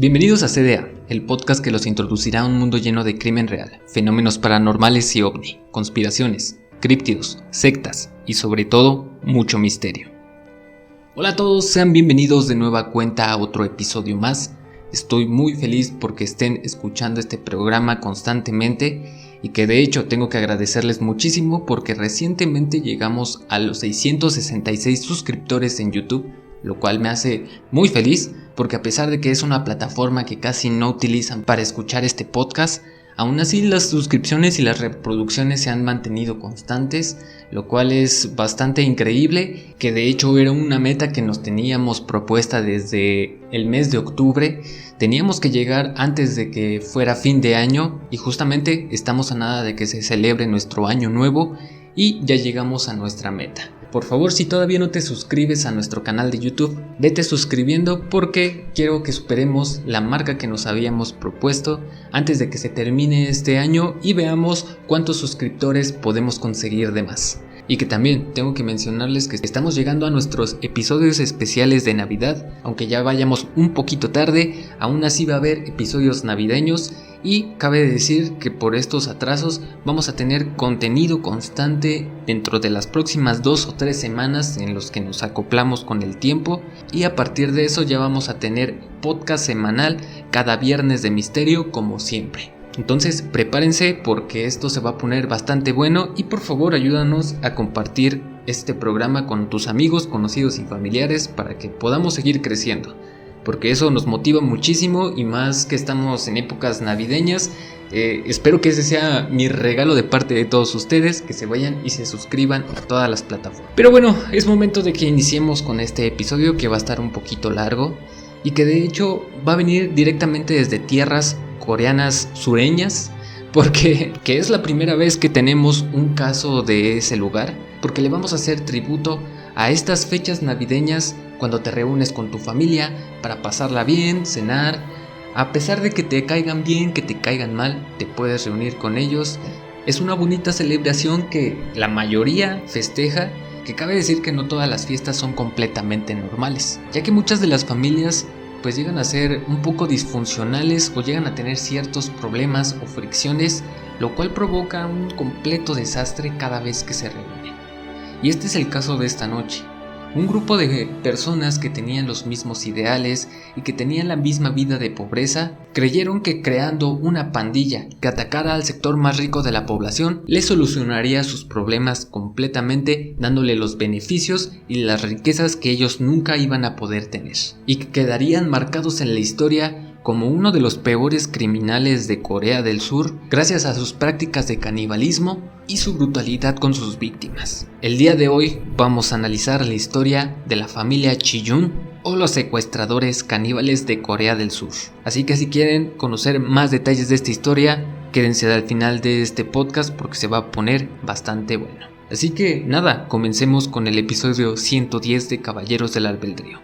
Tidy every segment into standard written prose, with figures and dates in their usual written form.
Bienvenidos a CDA, el podcast que los introducirá a un mundo lleno de crimen real, fenómenos paranormales y ovni, conspiraciones, críptidos, sectas y sobre todo, mucho misterio. Hola a todos, sean bienvenidos de nueva cuenta a otro episodio más. Estoy muy feliz porque estén escuchando este programa constantemente y que de hecho tengo que agradecerles muchísimo porque recientemente llegamos a los 666 suscriptores en YouTube, lo cual me hace muy feliz porque a pesar de que es una plataforma que casi no utilizan para escuchar este podcast, aún así las suscripciones y las reproducciones se han mantenido constantes, lo cual es bastante increíble, que de hecho era una meta que nos teníamos propuesta desde el mes de octubre. Teníamos que llegar antes de que fuera fin de año y justamente estamos a nada de que se celebre nuestro año nuevo y ya llegamos a nuestra meta. Por favor, si todavía no te suscribes a nuestro canal de YouTube, vete suscribiendo porque quiero que superemos la marca que nos habíamos propuesto antes de que se termine este año y veamos cuántos suscriptores podemos conseguir de más. Y que también tengo que mencionarles que estamos llegando a nuestros episodios especiales de Navidad, aunque ya vayamos un poquito tarde, aún así va a haber episodios navideños. Y cabe decir que por estos atrasos vamos a tener contenido constante dentro de las próximas 2 o 3 semanas en los que nos acoplamos con el tiempo, y a partir de eso ya vamos a tener podcast semanal cada viernes de misterio como siempre. Entonces prepárense porque esto se va a poner bastante bueno y por favor ayúdanos a compartir este programa con tus amigos, conocidos y familiares para que podamos seguir creciendo. Porque eso nos motiva muchísimo y más que estamos en épocas navideñas. Espero que ese sea mi regalo de parte de todos ustedes, que se vayan y se suscriban a todas las plataformas. Pero bueno, es momento de que iniciemos con este episodio que va a estar un poquito largo y que de hecho va a venir directamente desde tierras coreanas sureñas, porque que es la primera vez que tenemos un caso de ese lugar, porque le vamos a hacer tributo a estas fechas navideñas cuando te reúnes con tu familia para pasarla bien, cenar. A pesar de que te caigan bien, que te caigan mal, te puedes reunir con ellos. Es una bonita celebración que la mayoría festeja, que cabe decir que no todas las fiestas son completamente normales, ya que muchas de las familias pues llegan a ser un poco disfuncionales o llegan a tener ciertos problemas o fricciones, lo cual provoca un completo desastre cada vez que se reúnen. Y este es el caso de esta noche. Un grupo de personas que tenían los mismos ideales y que tenían la misma vida de pobreza, creyeron que creando una pandilla que atacara al sector más rico de la población les solucionaría sus problemas completamente, dándole los beneficios y las riquezas que ellos nunca iban a poder tener, y que quedarían marcados en la historia como uno de los peores criminales de Corea del Sur gracias a sus prácticas de canibalismo y su brutalidad con sus víctimas. El día de hoy vamos a analizar la historia de la familia Chiyun o los secuestradores caníbales de Corea del Sur. Así que si quieren conocer más detalles de esta historia, quédense al final de este podcast porque se va a poner bastante bueno. Así que nada, comencemos con el episodio 110 de Caballeros del Albedrío.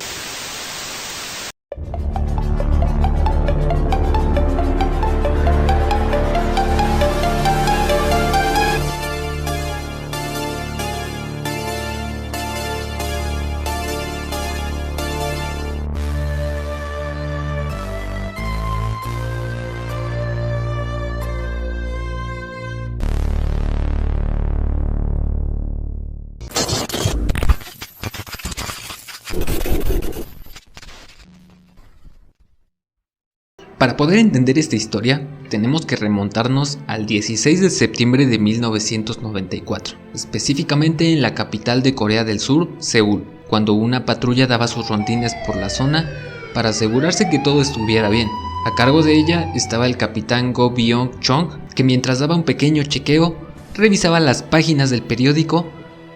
Para poder entender esta historia, tenemos que remontarnos al 16 de septiembre de 1994, específicamente en la capital de Corea del Sur, Seúl, cuando una patrulla daba sus rondines por la zona para asegurarse que todo estuviera bien. A cargo de ella estaba el capitán Go Byung-chong, que mientras daba un pequeño chequeo, revisaba las páginas del periódico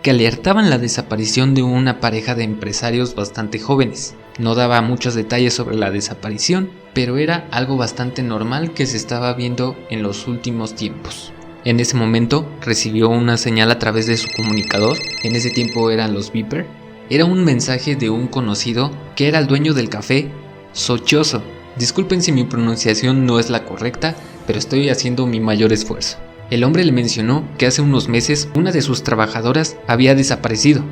que alertaban la desaparición de una pareja de empresarios bastante jóvenes. No daba muchos detalles sobre la desaparición, pero era algo bastante normal que se estaba viendo en los últimos tiempos. En ese momento recibió una señal a través de su comunicador, en ese tiempo eran los beeper. Era un mensaje de un conocido que era el dueño del café Sochoso. Disculpen si mi pronunciación no es la correcta, pero estoy haciendo mi mayor esfuerzo. El hombre le mencionó que hace unos meses una de sus trabajadoras había desaparecido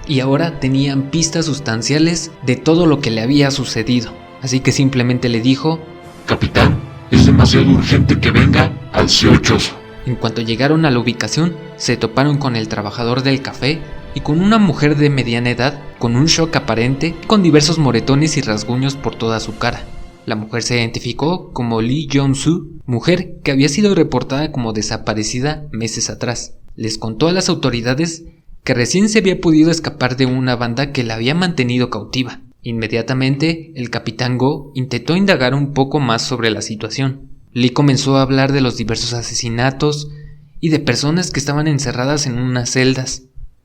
y ahora tenían pistas sustanciales de todo lo que le había sucedido. así que simplemente le dijo: Capitán, es demasiado urgente que venga al C8. En cuanto llegaron a la ubicación, se toparon con el trabajador del café y con una mujer de mediana edad, con un shock aparente, con diversos moretones y rasguños por toda su cara. La mujer se identificó como Lee Jong-soo, mujer que había sido reportada como desaparecida meses atrás. Les contó a las autoridades que recién se había podido escapar de una banda que la había mantenido cautiva. Inmediatamente, el capitán Go intentó indagar un poco más sobre la situación. Lee comenzó a hablar de los diversos asesinatos y de personas que estaban encerradas en unas celdas.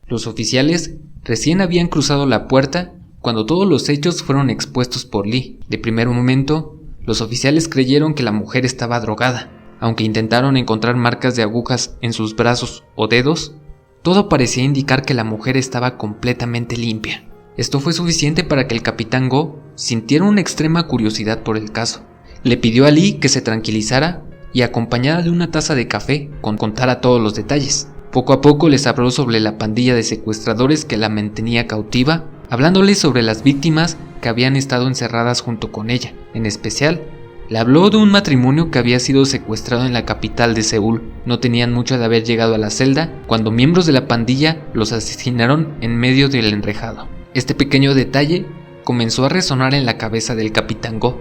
Los oficiales recién habían cruzado la puerta cuando todos los hechos fueron expuestos por Lee. De primer momento, los oficiales creyeron que la mujer estaba drogada. Aunque intentaron encontrar marcas de agujas en sus brazos o dedos, todo parecía indicar que la mujer estaba completamente limpia. Esto fue suficiente para que el capitán Go sintiera una extrema curiosidad por el caso. Le pidió a Lee que se tranquilizara y, acompañada de una taza de café, contara todos los detalles. Poco a poco les habló sobre la pandilla de secuestradores que la mantenía cautiva, hablándoles sobre las víctimas que habían estado encerradas junto con ella. En especial, le habló de un matrimonio que había sido secuestrado en la capital de Seúl. No tenían mucho de haber llegado a la celda cuando miembros de la pandilla los asesinaron en medio del enrejado. Este pequeño detalle comenzó a resonar en la cabeza del capitán Go,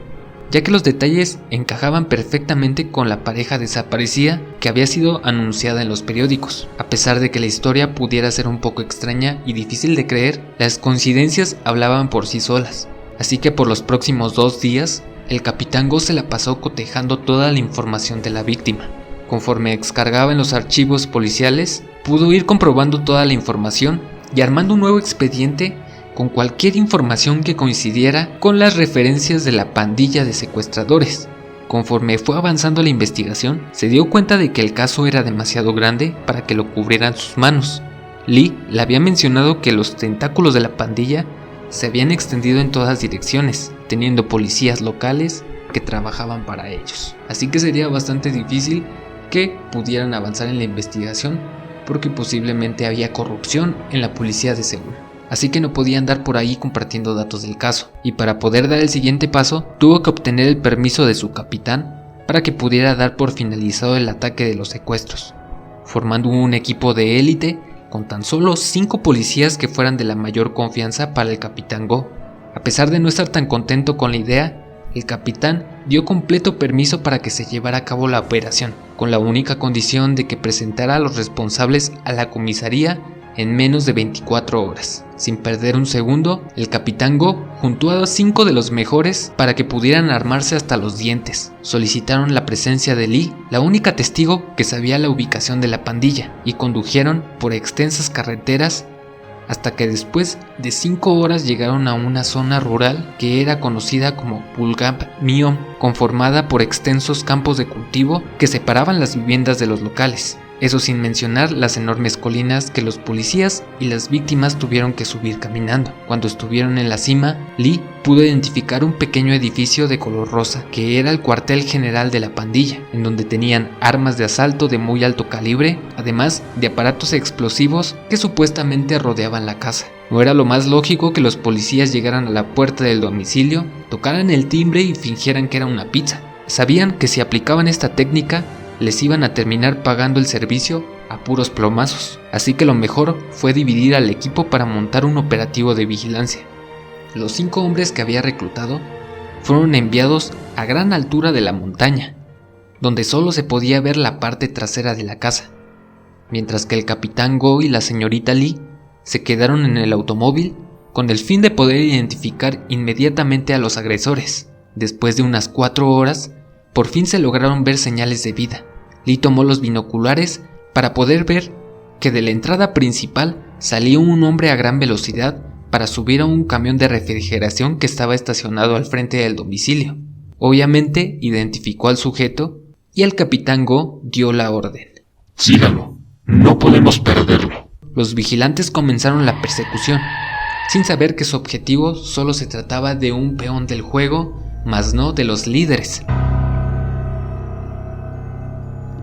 ya que los detalles encajaban perfectamente con la pareja desaparecida que había sido anunciada en los periódicos. A pesar de que la historia pudiera ser un poco extraña y difícil de creer, las coincidencias hablaban por sí solas. Así que por los próximos 2 días, el capitán Go se la pasó cotejando toda la información de la víctima. Conforme excargaba en los archivos policiales, pudo ir comprobando toda la información y armando un nuevo expediente con cualquier información que coincidiera con las referencias de la pandilla de secuestradores. Conforme fue avanzando la investigación, se dio cuenta de que el caso era demasiado grande para que lo cubrieran sus manos. Lee le había mencionado que los tentáculos de la pandilla se habían extendido en todas direcciones, teniendo policías locales que trabajaban para ellos. Así que sería bastante difícil que pudieran avanzar en la investigación porque posiblemente había corrupción en la policía de Seúl. Así que no podía andar por ahí compartiendo datos del caso, y para poder dar el siguiente paso, tuvo que obtener el permiso de su capitán para que pudiera dar por finalizado el ataque de los secuestros, formando un equipo de élite con tan solo 5 policías que fueran de la mayor confianza para el capitán Go. A pesar de no estar tan contento con la idea, el capitán dio completo permiso para que se llevara a cabo la operación, con la única condición de que presentara a los responsables a la comisaría en menos de 24 horas. Sin perder un segundo, el capitán Go juntó a 5 de los mejores para que pudieran armarse hasta los dientes. Solicitaron la presencia de Lee, la única testigo que sabía la ubicación de la pandilla, y condujeron por extensas carreteras hasta que después de 5 horas llegaron a una zona rural que era conocida como Pulgap Myeon, conformada por extensos campos de cultivo que separaban las viviendas de los locales. Eso sin mencionar las enormes colinas que los policías y las víctimas tuvieron que subir caminando. Cuando estuvieron en la cima, Lee pudo identificar un pequeño edificio de color rosa, que era el cuartel general de la pandilla, en donde tenían armas de asalto de muy alto calibre, además de aparatos explosivos que supuestamente rodeaban la casa. No era lo más lógico que los policías llegaran a la puerta del domicilio, tocaran el timbre y fingieran que era una pizza. Sabían que si aplicaban esta técnica, les iban a terminar pagando el servicio a puros plomazos, así que lo mejor fue dividir al equipo para montar un operativo de vigilancia. Los 5 hombres que había reclutado fueron enviados a gran altura de la montaña, donde solo se podía ver la parte trasera de la casa, mientras que el capitán Go y la señorita Lee se quedaron en el automóvil con el fin de poder identificar inmediatamente a los agresores. Después de unas 4 horas, por fin se lograron ver señales de vida. Lee tomó los binoculares para poder ver que de la entrada principal salía un hombre a gran velocidad para subir a un camión de refrigeración que estaba estacionado al frente del domicilio. Obviamente identificó al sujeto y el capitán Go dio la orden. Sígalo, no podemos perderlo. Los vigilantes comenzaron la persecución, sin saber que su objetivo solo se trataba de un peón del juego, mas no de los líderes.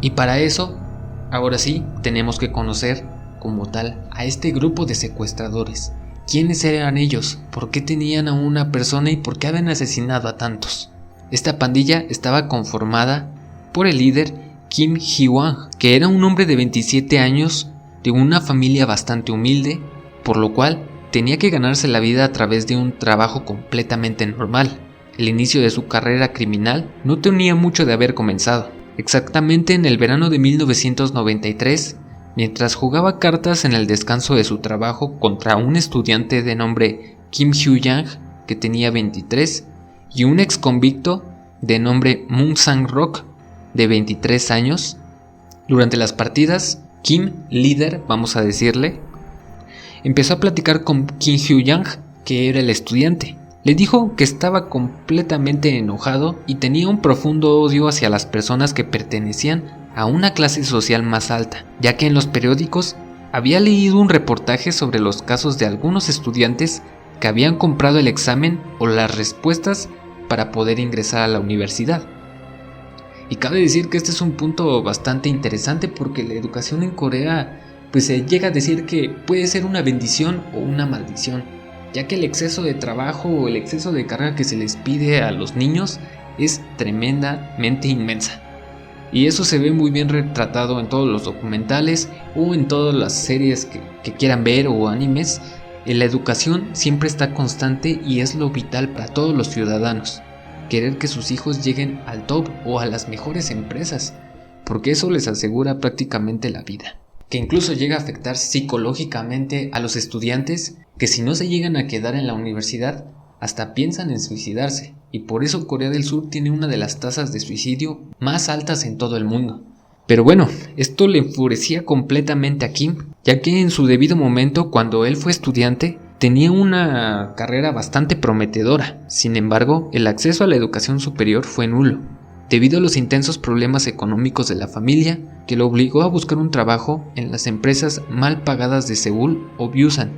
Y para eso, ahora sí, tenemos que conocer como tal a este grupo de secuestradores, quiénes eran ellos, por qué tenían a una persona y por qué habían asesinado a tantos. Esta pandilla estaba conformada por el líder Kim Hee-wang, que era un hombre de 27 años de una familia bastante humilde, por lo cual tenía que ganarse la vida a través de un trabajo completamente normal. El inicio de su carrera criminal no tenía mucho de haber comenzado. Exactamente en el verano de 1993, mientras jugaba cartas en el descanso de su trabajo contra un estudiante de nombre Kim Hyu-yang, que tenía 23, y un ex convicto de nombre Moon Sang-rok, de 23 años, durante las partidas, Kim, líder, vamos a decirle, empezó a platicar con Kim Hyu-yang, que era el estudiante. Le dijo que estaba completamente enojado y tenía un profundo odio hacia las personas que pertenecían a una clase social más alta, ya que en los periódicos había leído un reportaje sobre los casos de algunos estudiantes que habían comprado el examen o las respuestas para poder ingresar a la universidad. Y cabe decir que este es un punto bastante interesante porque la educación en Corea pues se llega a decir que puede ser una bendición o una maldición, ya que el exceso de trabajo o el exceso de carga que se les pide a los niños es tremendamente inmensa. Y eso se ve muy bien retratado en todos los documentales o en todas las series que quieran ver o animes. La educación siempre está constante y es lo vital para todos los ciudadanos. Querer que sus hijos lleguen al top o a las mejores empresas, porque eso les asegura prácticamente la vida. Que incluso llega a afectar psicológicamente a los estudiantes que si no se llegan a quedar en la universidad, hasta piensan en suicidarse. Y por eso Corea del Sur tiene una de las tasas de suicidio más altas en todo el mundo. Pero bueno, esto le enfurecía completamente a Kim, ya que en su debido momento, cuando él fue estudiante, tenía una carrera bastante prometedora. Sin embargo, el acceso a la educación superior fue nulo, debido a los intensos problemas económicos de la familia, que lo obligó a buscar un trabajo en las empresas mal pagadas de Seúl o Busan.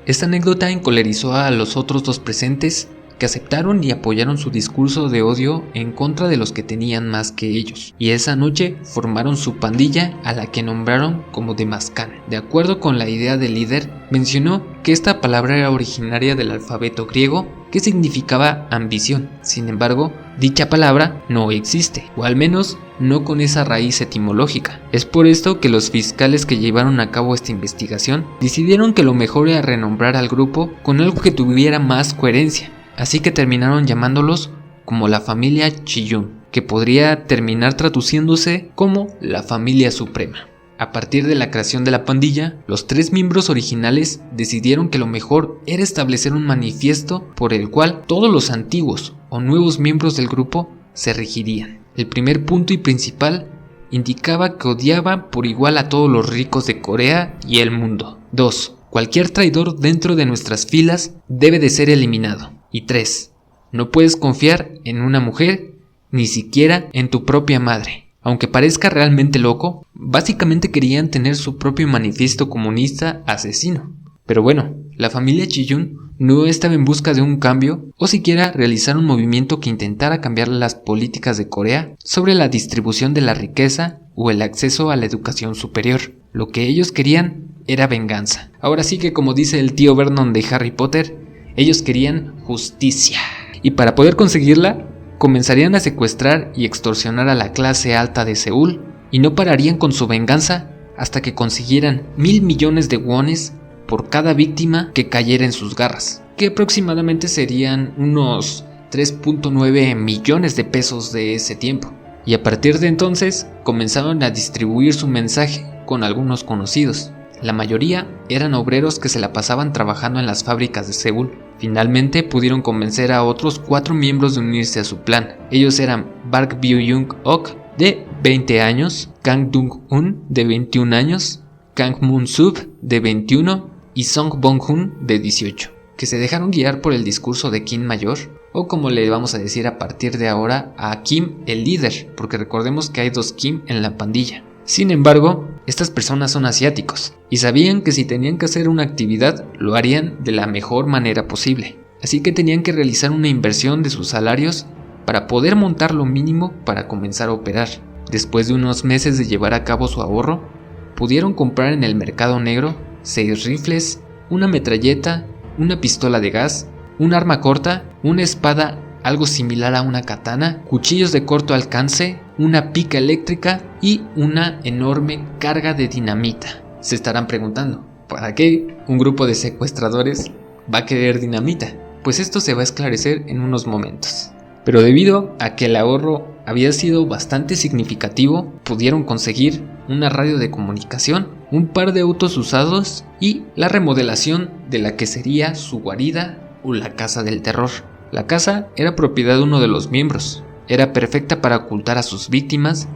Esta anécdota encolerizó a los otros dos presentes, que aceptaron y apoyaron su discurso de odio en contra de los que tenían más que ellos, y esa noche formaron su pandilla, a la que nombraron como Damascan. De acuerdo con la idea del líder, mencionó que esta palabra era originaria del alfabeto griego, que significaba ambición. Sin embargo, dicha palabra no existe, o al menos no con esa raíz etimológica. Es por esto que los fiscales que llevaron a cabo esta investigación decidieron que lo mejor era renombrar al grupo con algo que tuviera más coherencia. Así que terminaron llamándolos como la familia Chiyun, que podría terminar traduciéndose como la familia suprema. A partir de la creación de la pandilla, los 3 miembros originales decidieron que lo mejor era establecer un manifiesto por el cual todos los antiguos o nuevos miembros del grupo se regirían. El primer punto y principal indicaba que odiaba por igual a todos los ricos de Corea y el mundo. 2. Cualquier traidor dentro de nuestras filas debe de ser eliminado. Y 3. No puedes confiar en una mujer, ni siquiera en tu propia madre. Aunque parezca realmente loco, básicamente querían tener su propio manifiesto comunista asesino. Pero bueno, la familia Chiyun no estaba en busca de un cambio o siquiera realizar un movimiento que intentara cambiar las políticas de Corea sobre la distribución de la riqueza o el acceso a la educación superior. Lo que ellos querían era venganza. Ahora sí que, como dice el tío Vernon de Harry Potter, ellos querían justicia. Y para poder conseguirla, comenzarían a secuestrar y extorsionar a la clase alta de Seúl, y no pararían con su venganza hasta que consiguieran 1.000 millones de wones por cada víctima que cayera en sus garras, que aproximadamente serían unos 3.9 millones de pesos de ese tiempo. Y a partir de entonces comenzaron a distribuir su mensaje con algunos conocidos. La mayoría eran obreros que se la pasaban trabajando en las fábricas de Seúl. Finalmente pudieron convencer a otros 4 miembros de unirse a su plan. Ellos eran Park Byung-ok, de 20 años, Kang Dong-un, de 21 años, Kang Moon-sub, de 21, y Song Bong-hun, de 18, que se dejaron guiar por el discurso de Kim mayor, o como le vamos a decir a partir de ahora, a Kim el líder, porque recordemos que hay 2 Kim en la pandilla. Sin embargo, estas personas son asiáticos y sabían que si tenían que hacer una actividad lo harían de la mejor manera posible, así que tenían que realizar una inversión de sus salarios para poder montar lo mínimo para comenzar a operar. Después de unos meses de llevar a cabo su ahorro, pudieron comprar en el mercado negro 6 rifles, una metralleta una pistola de gas, un arma corta, una espada algo similar a una katana, cuchillos de corto alcance, una pica eléctrica y una enorme carga de dinamita. Se estarán preguntando, ¿para qué un grupo de secuestradores va a querer dinamita? Pues esto se va a esclarecer en unos momentos. Pero debido a que el ahorro había sido bastante significativo, pudieron conseguir una radio de comunicación, un par de autos usados y la remodelación de la que sería su guarida o la casa del terror. La casa era propiedad de uno de los miembros, era perfecta para ocultar a sus víctimas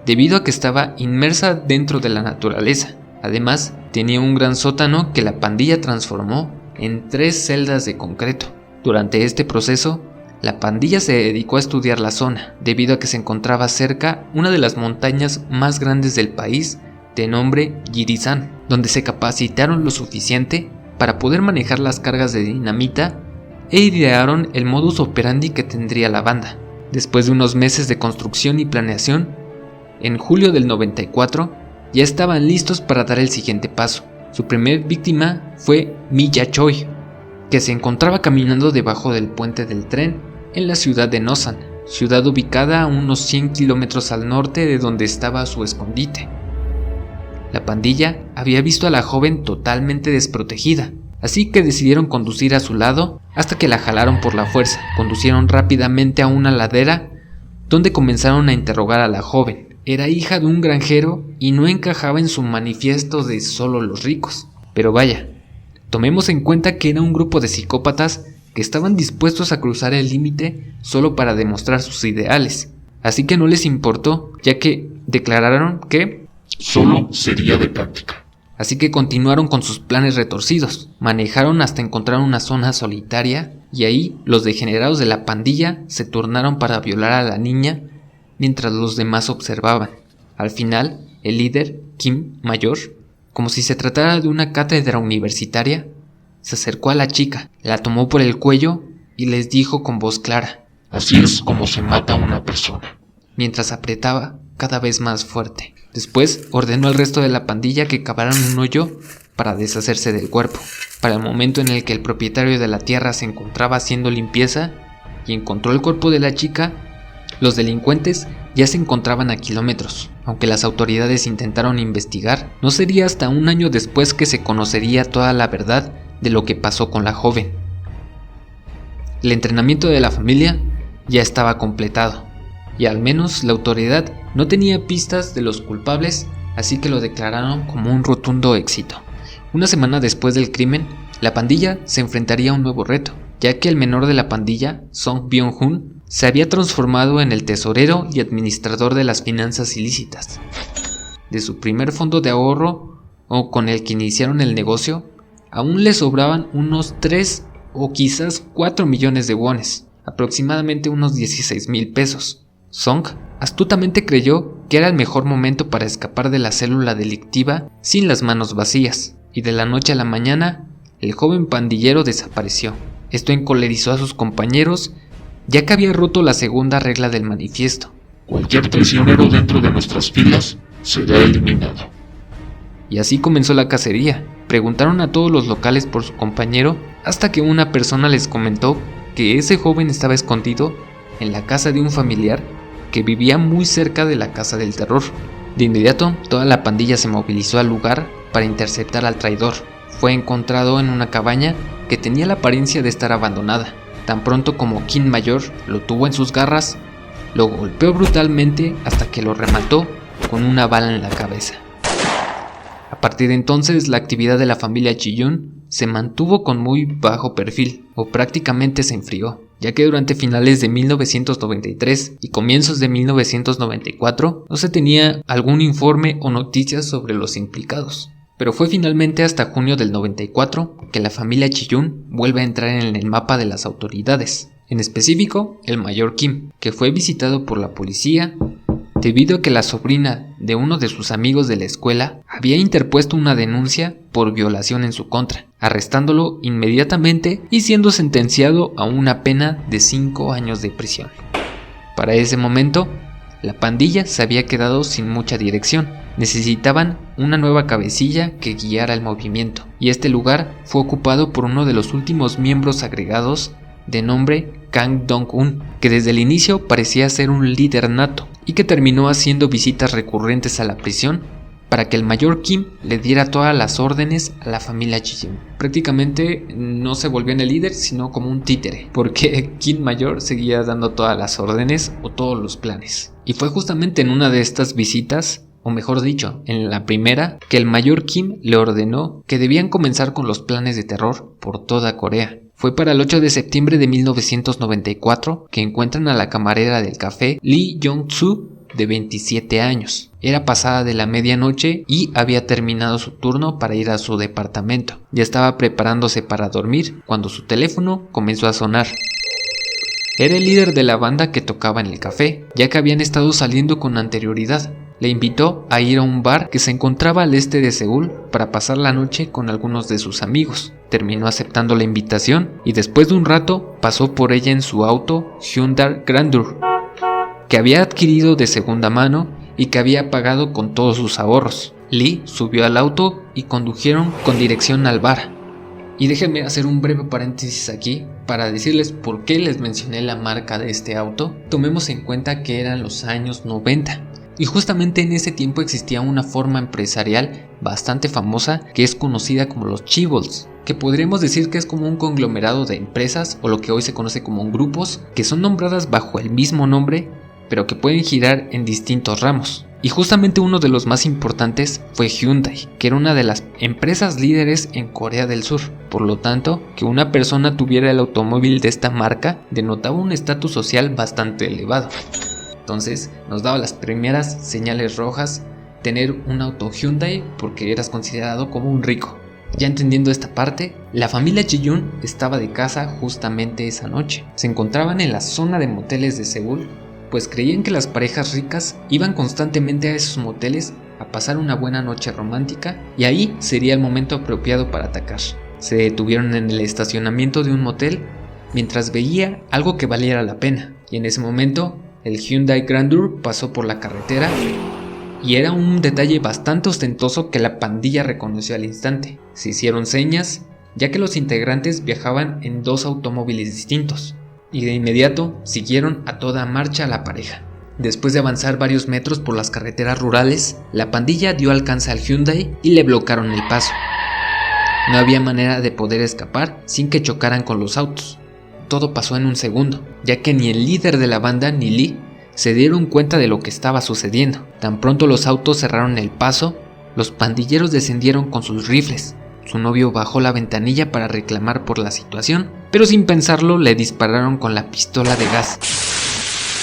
debido a que estaba inmersa dentro de la naturaleza. Además, tenía un gran sótano que la pandilla transformó en 3 celdas de concreto. Durante este proceso, la pandilla se dedicó a estudiar la zona, debido a que se encontraba cerca una de las montañas más grandes del país, de nombre Yirizán, donde se capacitaron lo suficiente para poder manejar las cargas de dinamita e idearon el modus operandi que tendría la banda. Después de unos meses de construcción y planeación, en julio del 94, ya estaban listos para dar el siguiente paso. Su primer víctima fue Milla Choi, que se encontraba caminando debajo del puente del tren en la ciudad de Nosan, ciudad ubicada a unos 100 kilómetros al norte de donde estaba su escondite. La pandilla había visto a la joven totalmente desprotegida, así que decidieron conducir a su lado hasta que la jalaron por la fuerza. Conducieron rápidamente a una ladera donde comenzaron a interrogar a la joven. Era hija de un granjero y no encajaba en su manifiesto de solo los ricos. Pero vaya, tomemos en cuenta que era un grupo de psicópatas que estaban dispuestos a cruzar el límite solo para demostrar sus ideales. Así que no les importó, ya que declararon que solo sería de práctica. Así que continuaron con sus planes retorcidos. Manejaron hasta encontrar una zona solitaria y ahí los degenerados de la pandilla se turnaron para violar a la niña mientras los demás observaban. Al final, el líder, Kim Mayor, como si se tratara de una cátedra universitaria, se acercó a la chica, la tomó por el cuello y les dijo con voz clara: así es como se mata a una persona, mientras apretaba cada vez más fuerte. Después ordenó al resto de la pandilla que cavaran un hoyo para deshacerse del cuerpo. Para el momento en el que el propietario de la tierra se encontraba haciendo limpieza y encontró el cuerpo de la chica, los delincuentes ya se encontraban a kilómetros. Aunque las autoridades intentaron investigar, no sería hasta un año después que se conocería toda la verdad de lo que pasó con la joven. El entrenamiento de la familia ya estaba completado, y al menos la autoridad no tenía pistas de los culpables, así que lo declararon como un rotundo éxito. Una semana después del crimen, la pandilla se enfrentaría a un nuevo reto, ya que el menor de la pandilla, Song Byung-hun, se había transformado en el tesorero y administrador de las finanzas ilícitas. De su primer fondo de ahorro, o con el que iniciaron el negocio, aún le sobraban unos 3 o quizás 4 millones de wones, aproximadamente unos 16,000 pesos. Song astutamente creyó que era el mejor momento para escapar de la célula delictiva sin las manos vacías, y de la noche a la mañana, el joven pandillero desapareció. Esto encolerizó a sus compañeros, ya que había roto la segunda regla del manifiesto: cualquier prisionero dentro de nuestras filas será eliminado. Y así comenzó la cacería. Preguntaron a todos los locales por su compañero, hasta que una persona les comentó que ese joven estaba escondido en la casa de un familiar que vivía muy cerca de la casa del terror. De inmediato, toda la pandilla se movilizó al lugar para interceptar al traidor. Fue encontrado en una cabaña que tenía la apariencia de estar abandonada. Tan pronto como Kim Mayor lo tuvo en sus garras, lo golpeó brutalmente hasta que lo remató con una bala en la cabeza. A partir de entonces, la actividad de la familia Ji-yoon se mantuvo con muy bajo perfil, o prácticamente se enfrió, ya que durante finales de 1993 y comienzos de 1994 no se tenía algún informe o noticias sobre los implicados. Pero fue finalmente hasta junio del 94 que la familia Ji-yoon vuelve a entrar en el mapa de las autoridades, en específico el mayor Kim, que fue visitado por la policía debido a que la sobrina de uno de sus amigos de la escuela había interpuesto una denuncia por violación en su contra, arrestándolo inmediatamente y siendo sentenciado a una pena de 5 años de prisión. Para ese momento, La pandilla se había quedado sin mucha dirección. Necesitaban una nueva cabecilla que guiara el movimiento, y este lugar fue ocupado por uno de los últimos miembros agregados de nombre Kang Dong-un, que desde el inicio parecía ser un líder nato y que terminó haciendo visitas recurrentes a la prisión para que el mayor Kim le diera todas las órdenes a la familia Ji-yoon. Prácticamente no se volvió en el líder, sino como un títere, porque Kim mayor seguía dando todas las órdenes o todos los planes. Y fue justamente en una de estas visitas, o mejor dicho, en la primera, que el mayor Kim le ordenó que debían comenzar con los planes de terror por toda Corea. Fue para el 8 de septiembre de 1994 que encuentran a la camarera del café Lee Jong-soo, de 27 años. Era pasada de la medianoche y había terminado su turno para ir a su departamento. Ya estaba preparándose para dormir cuando su teléfono comenzó a sonar. Era el líder de la banda que tocaba en el café, ya que habían estado saliendo con anterioridad. Le invitó a ir a un bar que se encontraba al este de Seúl para pasar la noche con algunos de sus amigos. Terminó aceptando la invitación y después de un rato pasó por ella en su auto Hyundai Grandeur, que había adquirido de segunda mano y que había pagado con todos sus ahorros. Lee subió al auto y condujeron con dirección al bar. Y déjenme hacer un breve paréntesis aquí para decirles por qué les mencioné la marca de este auto. Tomemos en cuenta que eran los años 90 y justamente en ese tiempo existía una forma empresarial bastante famosa que es conocida como los chaebols, que podríamos decir que es como un conglomerado de empresas o lo que hoy se conoce como grupos que son nombradas bajo el mismo nombre pero que pueden girar en distintos ramos. Y justamente uno de los más importantes fue Hyundai, que era una de las empresas líderes en Corea del Sur. Por lo tanto, que una persona tuviera el automóvil de esta marca denotaba un estatus social bastante elevado. Entonces, nos daba las primeras señales rojas tener un auto Hyundai porque eras considerado como un rico. Ya entendiendo esta parte, la familia Ji-yoon estaba de casa justamente esa noche. Se encontraban en la zona de moteles de Seúl, pues creían que las parejas ricas iban constantemente a esos moteles a pasar una buena noche romántica y ahí sería el momento apropiado para atacar. Se detuvieron en el estacionamiento de un motel mientras veía algo que valiera la pena, y en ese momento el Hyundai Grandeur pasó por la carretera y era un detalle bastante ostentoso que la pandilla reconoció al instante. Se hicieron señas, ya que los integrantes viajaban en dos automóviles distintos, y de inmediato siguieron a toda marcha a la pareja. Después de avanzar varios metros por las carreteras rurales, la pandilla dio alcance al Hyundai y le bloquearon el paso. No había manera de poder escapar sin que chocaran con los autos. Todo pasó en un segundo, ya que ni el líder de la banda ni Lee se dieron cuenta de lo que estaba sucediendo. Tan pronto los autos cerraron el paso, los pandilleros descendieron con sus rifles. Su novio bajó la ventanilla para reclamar por la situación, pero sin pensarlo le dispararon con la pistola de gas.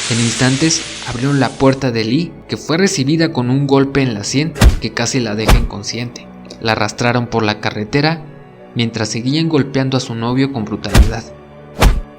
En instantes abrieron la puerta de Lee, que fue recibida con un golpe en la sien que casi la deja inconsciente. La arrastraron por la carretera mientras seguían golpeando a su novio con brutalidad.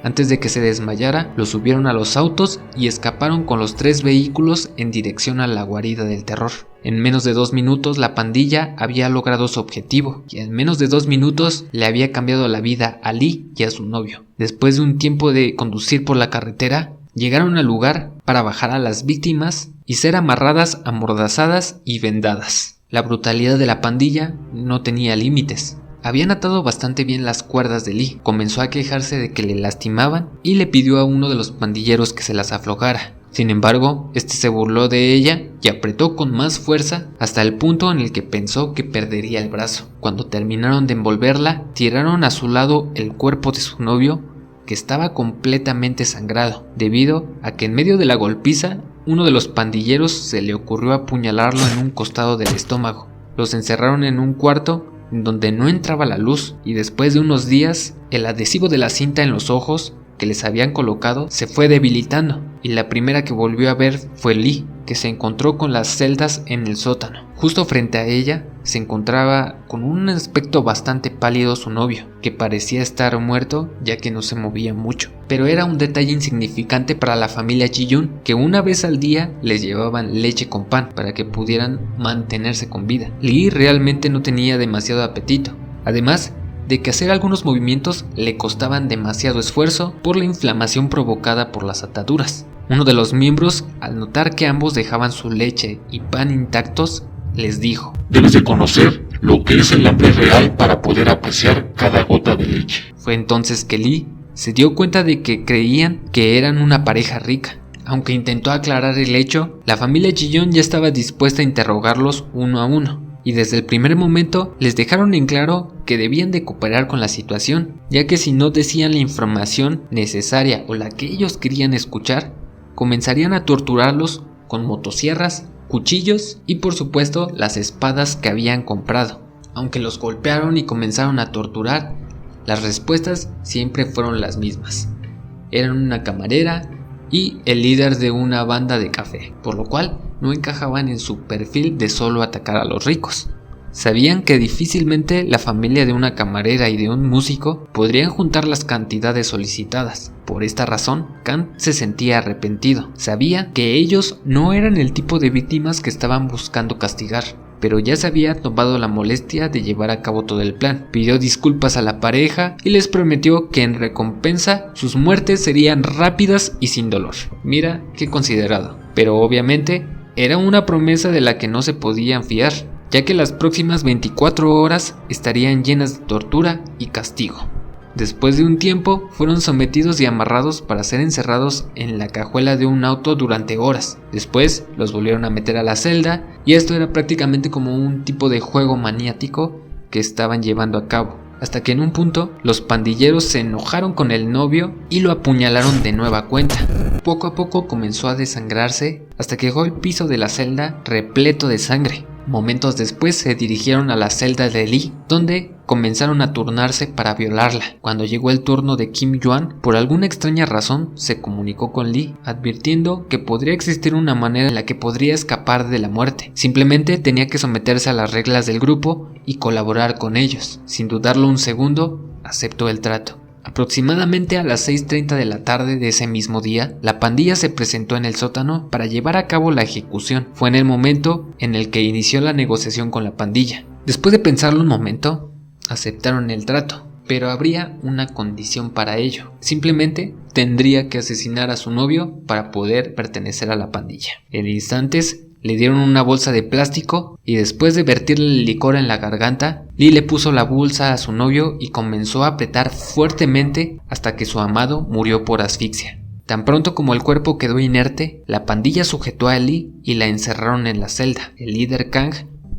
Antes de que se desmayara, lo subieron a los autos y escaparon con los 3 vehículos en dirección a la guarida del terror. En menos de 2 minutos la pandilla había logrado su objetivo y en menos de 2 minutos le había cambiado la vida a Lee y a su novio. Después de un tiempo de conducir por la carretera, llegaron al lugar para bajar a las víctimas y ser amarradas, amordazadas y vendadas. La brutalidad de la pandilla no tenía límites. Habían atado bastante bien las cuerdas de Lee, comenzó a quejarse de que le lastimaban y le pidió a uno de los pandilleros que se las aflojara. Sin embargo, este se burló de ella y apretó con más fuerza hasta el punto en el que pensó que perdería el brazo. Cuando terminaron de envolverla, tiraron a su lado el cuerpo de su novio, que estaba completamente sangrado, debido a que en medio de la golpiza, uno de los pandilleros se le ocurrió apuñalarlo en un costado del estómago. Los encerraron en un cuarto donde no entraba la luz, y después de unos días el adhesivo de la cinta en los ojos que les habían colocado se fue debilitando, y la primera que volvió a ver fue Lee, que se encontró con las celdas en el sótano. Justo frente a ella se encontraba con un aspecto bastante pálido su novio, que parecía estar muerto ya que no se movía mucho, pero era un detalle insignificante para la familia Ji-yoon, que una vez al día les llevaban leche con pan para que pudieran mantenerse con vida. Lee realmente no tenía demasiado apetito, además de que hacer algunos movimientos le costaban demasiado esfuerzo por la inflamación provocada por las ataduras. Uno de los miembros, al notar que ambos dejaban su leche y pan intactos, les dijo: Debes de conocer lo que es el hambre real para poder apreciar cada gota de leche. Fue entonces que Lee se dio cuenta de que creían que eran una pareja rica. Aunque intentó aclarar el hecho, la familia Chillón ya estaba dispuesta a interrogarlos uno a uno, y desde el primer momento les dejaron en claro que debían de cooperar con la situación, ya que si no decían la información necesaria o la que ellos querían escuchar, comenzarían a torturarlos con motosierras, cuchillos y por supuesto las espadas que habían comprado. Aunque los golpearon y comenzaron a torturar, las respuestas siempre fueron las mismas. Eran una camarera y el líder de una banda de café, por lo cual no encajaban en su perfil de solo atacar a los ricos. Sabían que difícilmente la familia de una camarera y de un músico podrían juntar las cantidades solicitadas. Por esta razón, Kant se sentía arrepentido. Sabía que ellos no eran el tipo de víctimas que estaban buscando castigar, pero ya se había tomado la molestia de llevar a cabo todo el plan. Pidió disculpas a la pareja y les prometió que en recompensa sus muertes serían rápidas y sin dolor. Mira qué considerado. Pero obviamente era una promesa de la que no se podían fiar, ya que las próximas 24 horas estarían llenas de tortura y castigo. Después de un tiempo, fueron sometidos y amarrados para ser encerrados en la cajuela de un auto durante horas. Después los volvieron a meter a la celda, y esto era prácticamente como un tipo de juego maniático que estaban llevando a cabo. Hasta que en un punto, los pandilleros se enojaron con el novio y lo apuñalaron de nueva cuenta. Poco a poco comenzó a desangrarse hasta que llegó al piso de la celda repleto de sangre. Momentos después se dirigieron a la celda de Lee, donde comenzaron a turnarse para violarla. Cuando llegó el turno de Kim Yuan, por alguna extraña razón se comunicó con Lee, advirtiendo que podría existir una manera en la que podría escapar de la muerte. Simplemente tenía que someterse a las reglas del grupo y colaborar con ellos. Sin dudarlo un segundo, aceptó el trato. Aproximadamente a las 6:30 de la tarde de ese mismo día, la pandilla se presentó en el sótano para llevar a cabo la ejecución. Fue en el momento en el que inició la negociación con la pandilla. Después de pensarlo un momento, aceptaron el trato, pero habría una condición para ello. Simplemente tendría que asesinar a su novio para poder pertenecer a la pandilla. En instantes le dieron una bolsa de plástico y después de vertirle el licor en la garganta, Lee le puso la bolsa a su novio y comenzó a apretar fuertemente hasta que su amado murió por asfixia. Tan pronto como el cuerpo quedó inerte, la pandilla sujetó a Lee y la encerraron en la celda. El líder Kang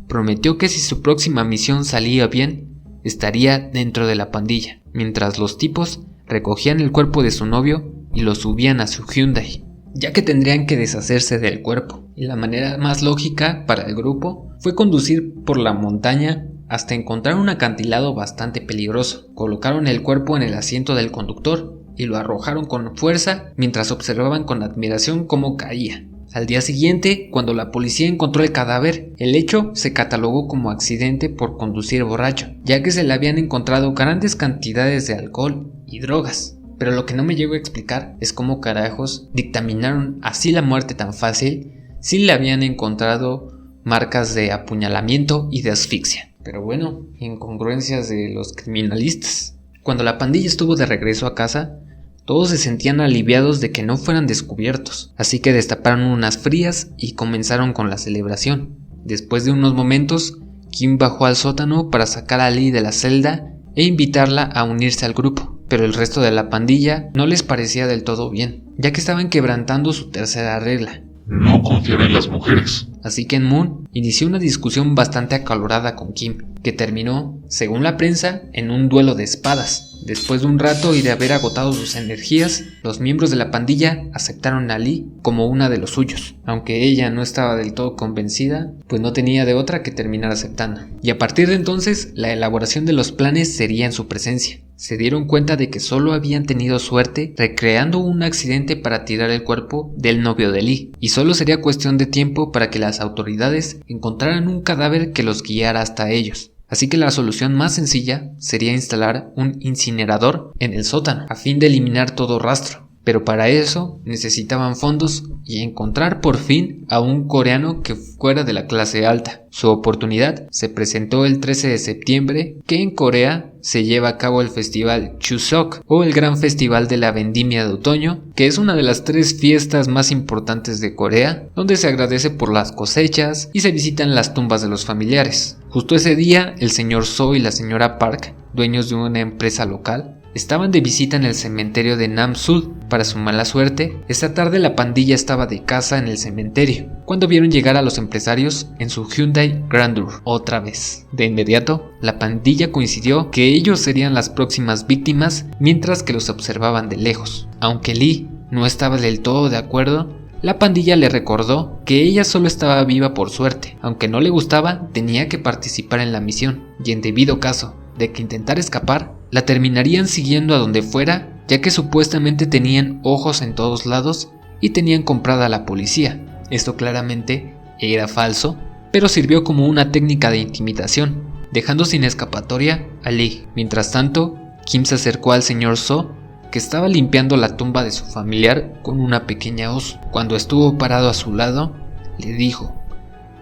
prometió que si su próxima misión salía bien, estaría dentro de la pandilla, mientras los tipos recogían el cuerpo de su novio y lo subían a su Hyundai, ya que tendrían que deshacerse del cuerpo, y la manera más lógica para el grupo fue conducir por la montaña hasta encontrar un acantilado bastante peligroso. Colocaron el cuerpo en el asiento del conductor y lo arrojaron con fuerza mientras observaban con admiración cómo caía. Al día siguiente, cuando la policía encontró el cadáver, el hecho se catalogó como accidente por conducir borracho, ya que se le habían encontrado grandes cantidades de alcohol y drogas. Pero lo que no me llego a explicar es cómo carajos dictaminaron así la muerte tan fácil si le habían encontrado marcas de apuñalamiento y de asfixia. Pero bueno, incongruencias de los criminalistas. Cuando la pandilla estuvo de regreso a casa, todos se sentían aliviados de que no fueran descubiertos, así que destaparon unas frías y comenzaron con la celebración. Después de unos momentos, Kim bajó al sótano para sacar a Lee de la celda e invitarla a unirse al grupo. Pero el resto de la pandilla no les parecía del todo bien, ya que estaban quebrantando su tercera regla: no confiar en las mujeres. Así que Moon inició una discusión bastante acalorada con Kim, que terminó, según la prensa, en un duelo de espadas. Después de un rato y de haber agotado sus energías, los miembros de la pandilla aceptaron a Lee como una de los suyos. Aunque ella no estaba del todo convencida, pues no tenía de otra que terminar aceptando. Y a partir de entonces, la elaboración de los planes sería en su presencia. Se dieron cuenta de que solo habían tenido suerte recreando un accidente para tirar el cuerpo del novio de Lee, y solo sería cuestión de tiempo para que las autoridades encontraran un cadáver que los guiara hasta ellos. Así que la solución más sencilla sería instalar un incinerador en el sótano, a fin de eliminar todo rastro. pero para eso necesitaban fondos y encontrar por fin a un coreano que fuera de la clase alta. Su oportunidad se presentó el 13 de septiembre, que en Corea se lleva a cabo el festival Chuseok, o el gran festival de la vendimia de otoño, que es una de las 3 fiestas más importantes de Corea, donde se agradece por las cosechas y se visitan las tumbas de los familiares. Justo ese día, el señor So y la señora Park, dueños de una empresa local, estaban de visita en el cementerio de Namsul. Para su mala suerte, esa tarde la pandilla estaba de caza en el cementerio, cuando vieron llegar a los empresarios en su Hyundai Grandeur otra vez. De inmediato, la pandilla coincidió que ellos serían las próximas víctimas, mientras que los observaban de lejos. Aunque Lee no estaba del todo de acuerdo, la pandilla le recordó que ella solo estaba viva por suerte. Aunque no le gustaba, tenía que participar en la misión, y en debido caso de que intentara escapar, la terminarían siguiendo a donde fuera, ya que supuestamente tenían ojos en todos lados y tenían comprada a la policía. Esto claramente era falso, pero sirvió como una técnica de intimidación, dejando sin escapatoria a Lee. Mientras tanto, Kim se acercó al señor So, que estaba limpiando la tumba de su familiar con una pequeña hoz. Cuando estuvo parado a su lado, le dijo: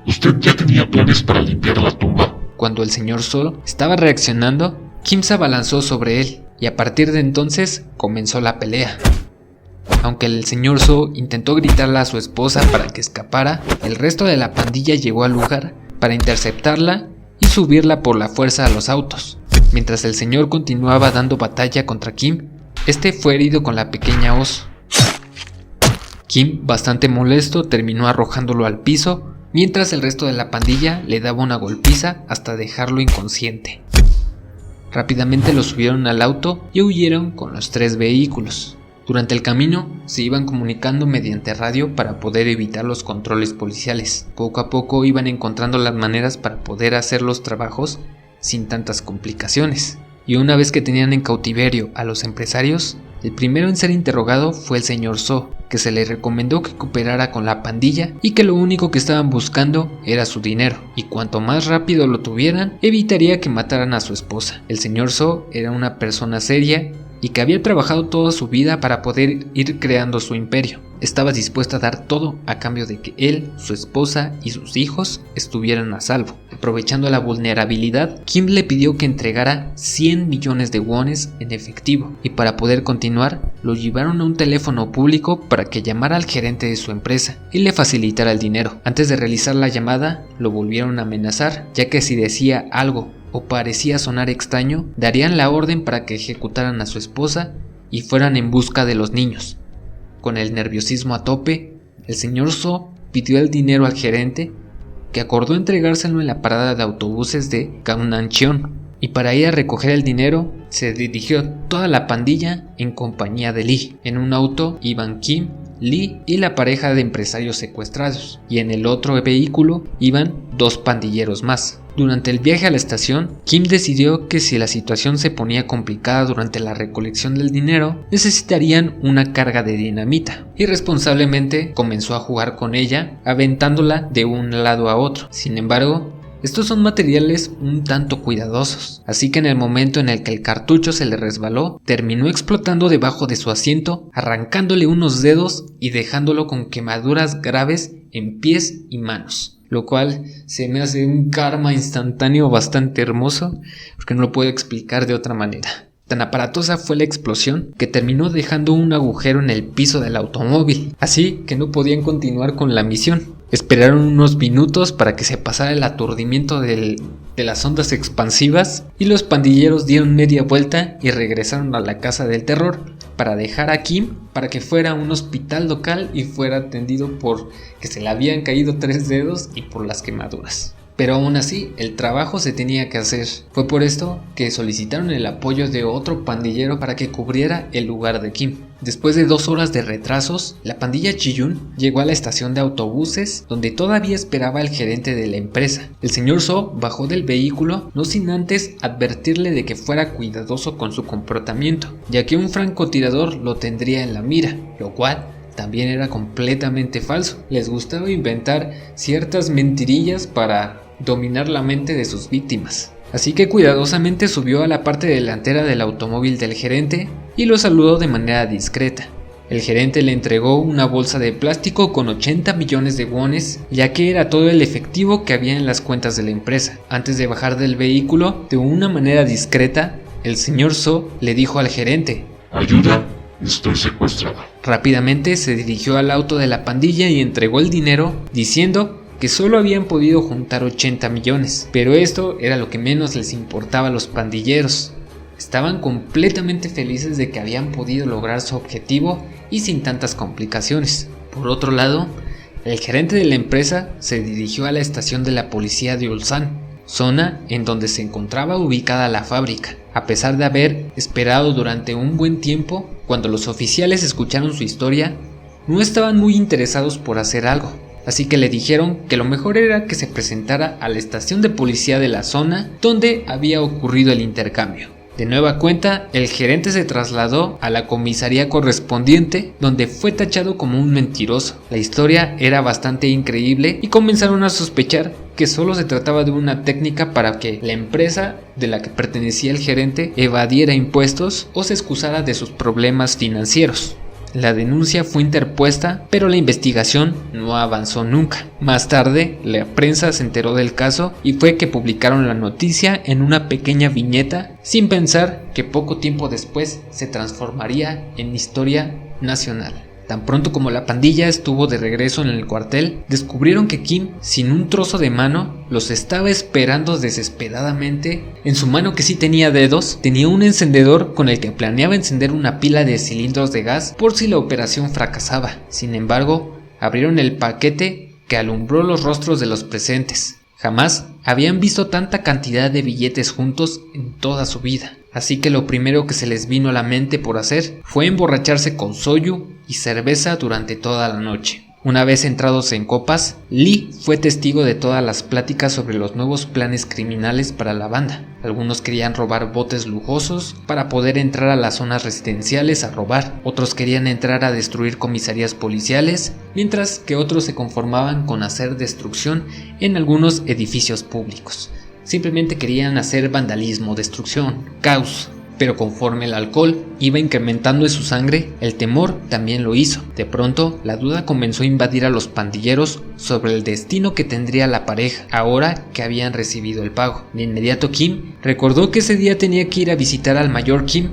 ¿Usted ya tenía planes para limpiar la tumba? Cuando el señor So estaba reaccionando, Kim se abalanzó sobre él, y a partir de entonces comenzó la pelea. Aunque el señor So intentó gritarle a su esposa para que escapara, el resto de la pandilla llegó al lugar para interceptarla y subirla por la fuerza a los autos. Mientras el señor continuaba dando batalla contra Kim, este fue herido con la pequeña hoz. Kim, bastante molesto, terminó arrojándolo al piso, mientras el resto de la pandilla le daba una golpiza hasta dejarlo inconsciente. Rápidamente lo subieron al auto y huyeron con los 3 vehículos. Durante el camino se iban comunicando mediante radio para poder evitar los controles policiales. Poco a poco iban encontrando las maneras para poder hacer los trabajos sin tantas complicaciones. Y una vez que tenían en cautiverio a los empresarios, el primero en ser interrogado fue el señor So, que se le recomendó que cooperara con la pandilla y que lo único que estaban buscando era su dinero, y cuanto más rápido lo tuvieran, evitaría que mataran a su esposa. El señor So era una persona seria y que había trabajado toda su vida para poder ir creando su imperio. Estaba dispuesto a dar todo a cambio de que él, su esposa y sus hijos estuvieran a salvo. Aprovechando la vulnerabilidad, Kim le pidió que entregara 100 millones de wones en efectivo, y para poder continuar, lo llevaron a un teléfono público para que llamara al gerente de su empresa y le facilitara el dinero. Antes de realizar la llamada, lo volvieron a amenazar, ya que si decía algo o parecía sonar extraño, darían la orden para que ejecutaran a su esposa y fueran en busca de los niños. Con el nerviosismo a tope, el señor So pidió el dinero al gerente, que acordó entregárselo en la parada de autobuses de Gangneung, y para ir a recoger el dinero se dirigió toda la pandilla en compañía de Lee. En un auto iban Kim, Lee y la pareja de empresarios secuestrados, y en el otro vehículo iban 2 pandilleros más. Durante el viaje a la estación, Kim decidió que si la situación se ponía complicada durante la recolección del dinero, necesitarían una carga de dinamita. Irresponsablemente comenzó a jugar con ella, aventándola de un lado a otro. Sin embargo, estos son materiales un tanto cuidadosos, así que en el momento en el que el cartucho se le resbaló, terminó explotando debajo de su asiento, arrancándole unos dedos y dejándolo con quemaduras graves en pies y manos. Lo cual se me hace un karma instantáneo bastante hermoso, porque no lo puedo explicar de otra manera. Tan aparatosa fue la explosión que terminó dejando un agujero en el piso del automóvil, así que no podían continuar con la misión. Esperaron unos minutos para que se pasara el aturdimiento de las ondas expansivas, y los pandilleros dieron media vuelta y regresaron a la casa del terror para dejar a Kim para que fuera a un hospital local y fuera atendido por que se le habían caído 3 dedos y por las quemaduras. Pero aún así, el trabajo se tenía que hacer. Fue por esto que solicitaron el apoyo de otro pandillero para que cubriera el lugar de Kim. Después de 2 horas de retrasos, la pandilla Chiyun llegó a la estación de autobuses, donde todavía esperaba el gerente de la empresa. El señor So bajó del vehículo, no sin antes advertirle de que fuera cuidadoso con su comportamiento, ya que un francotirador lo tendría en la mira, lo cual también era completamente falso. Les gustaba inventar ciertas mentirillas para dominar la mente de sus víctimas. Así que cuidadosamente subió a la parte delantera del automóvil del gerente y lo saludó de manera discreta. El gerente le entregó una bolsa de plástico con 80 millones de wones, ya que era todo el efectivo que había en las cuentas de la empresa. Antes de bajar del vehículo, de una manera discreta, el señor So le dijo al gerente: Ayuda, estoy secuestrada. Rápidamente se dirigió al auto de la pandilla y entregó el dinero, diciendo que solo habían podido juntar 80 millones, pero esto era lo que menos les importaba a los pandilleros. Estaban completamente felices de que habían podido lograr su objetivo y sin tantas complicaciones. Por otro lado, el gerente de la empresa se dirigió a la estación de la policía de Ulsan, zona en donde se encontraba ubicada la fábrica. A pesar de haber esperado durante un buen tiempo, cuando los oficiales escucharon su historia, no estaban muy interesados por hacer algo. Así que le dijeron que lo mejor era que se presentara a la estación de policía de la zona donde había ocurrido el intercambio. De nueva cuenta, el gerente se trasladó a la comisaría correspondiente, donde fue tachado como un mentiroso. La historia era bastante increíble y comenzaron a sospechar que solo se trataba de una técnica para que la empresa de la que pertenecía el gerente evadiera impuestos o se excusara de sus problemas financieros. La denuncia fue interpuesta, pero la investigación no avanzó nunca. Más tarde, la prensa se enteró del caso y fue que publicaron la noticia en una pequeña viñeta, sin pensar que poco tiempo después se transformaría en historia nacional. Tan pronto como la pandilla estuvo de regreso en el cuartel, descubrieron que Kim, sin un trozo de mano, los estaba esperando desesperadamente. En su mano, que sí tenía dedos, tenía un encendedor con el que planeaba encender una pila de cilindros de gas por si la operación fracasaba. Sin embargo, abrieron el paquete que alumbró los rostros de los presentes. Jamás habían visto tanta cantidad de billetes juntos en toda su vida. Así que lo primero que se les vino a la mente por hacer fue emborracharse con soju y cerveza durante toda la noche. Una vez entrados en copas, Lee fue testigo de todas las pláticas sobre los nuevos planes criminales para la banda. Algunos querían robar botes lujosos para poder entrar a las zonas residenciales a robar, otros querían entrar a destruir comisarías policiales, mientras que otros se conformaban con hacer destrucción en algunos edificios públicos. Simplemente querían hacer vandalismo, destrucción, caos. Pero conforme el alcohol iba incrementando en su sangre, el temor también lo hizo. De pronto, la duda comenzó a invadir a los pandilleros sobre el destino que tendría la pareja, ahora que habían recibido el pago. De inmediato, Kim recordó que ese día tenía que ir a visitar al mayor Kim